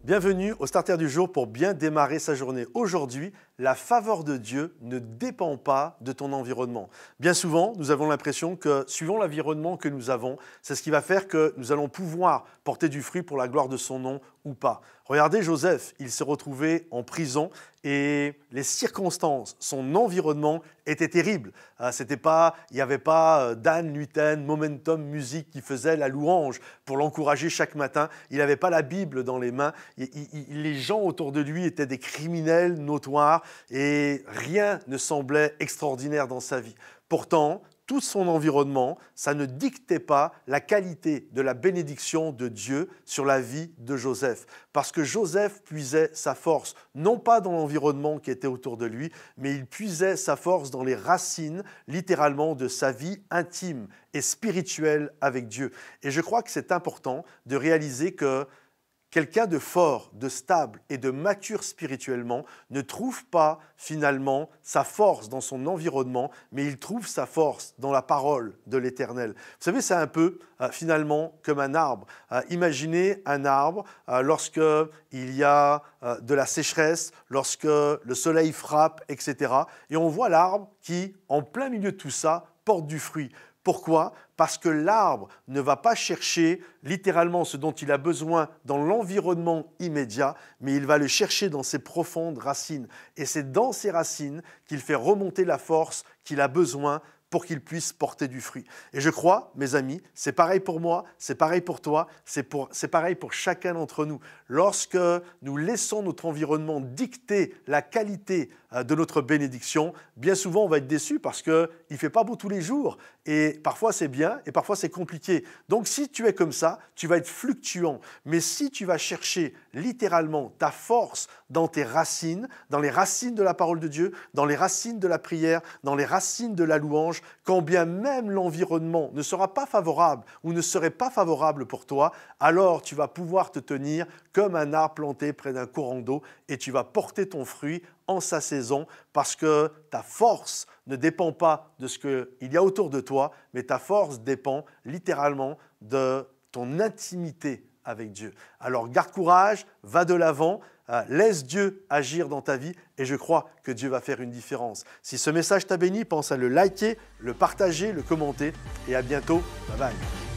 Bienvenue au Starter du jour pour bien démarrer sa journée. Aujourd'hui, la faveur de Dieu ne dépend pas de ton environnement. Bien souvent, nous avons l'impression que suivant l'environnement que nous avons, c'est ce qui va faire que nous allons pouvoir porter du fruit pour la gloire de son nom ou pas. Regardez Joseph, il s'est retrouvé en prison et les circonstances, son environnement était terrible. Il n'y avait pas Dan Luten, Momentum Music qui faisait la louange pour l'encourager chaque matin. Il n'avait pas la Bible dans les mains. Les gens autour de lui étaient des criminels notoires et rien ne semblait extraordinaire dans sa vie. Pourtant, tout son environnement, ça ne dictait pas la qualité de la bénédiction de Dieu sur la vie de Joseph. Parce que Joseph puisait sa force, non pas dans l'environnement qui était autour de lui, mais il puisait sa force dans les racines, littéralement, de sa vie intime et spirituelle avec Dieu. Et je crois que c'est important de réaliser que quelqu'un de fort, de stable et de mature spirituellement ne trouve pas finalement sa force dans son environnement, mais il trouve sa force dans la parole de l'Éternel. Vous savez, c'est un peu finalement comme un arbre. Imaginez un arbre lorsqu'il y a de la sécheresse, lorsque le soleil frappe, etc. Et on voit l'arbre qui, en plein milieu de tout ça, porte du fruit. Pourquoi ? Parce que l'arbre ne va pas chercher littéralement ce dont il a besoin dans l'environnement immédiat, mais il va le chercher dans ses profondes racines. Et c'est dans ces racines qu'il fait remonter la force qu'il a besoin pour qu'il puisse porter du fruit. Et je crois, mes amis, c'est pareil pour moi, c'est pareil pour toi, c'est pareil pour chacun d'entre nous. Lorsque nous laissons notre environnement dicter la qualité de notre bénédiction, bien souvent on va être déçu parce qu'il ne fait pas beau tous les jours. Et parfois c'est bien et parfois c'est compliqué. Donc si tu es comme ça, tu vas être fluctuant. Mais si tu vas chercher littéralement ta force dans tes racines, dans les racines de la parole de Dieu, dans les racines de la prière, dans les racines de la louange, quand bien même l'environnement ne sera pas favorable ou ne serait pas favorable pour toi, alors tu vas pouvoir te tenir comme un arbre planté près d'un courant d'eau et tu vas porter ton fruit en sa saison parce que ta force ne dépend pas de ce qu'il y a autour de toi, mais ta force dépend littéralement de ton intimité avec Dieu. Alors garde courage, va de l'avant, laisse Dieu agir dans ta vie et je crois que Dieu va faire une différence. Si ce message t'a béni, pense à le liker, le partager, le commenter et à bientôt. Bye bye.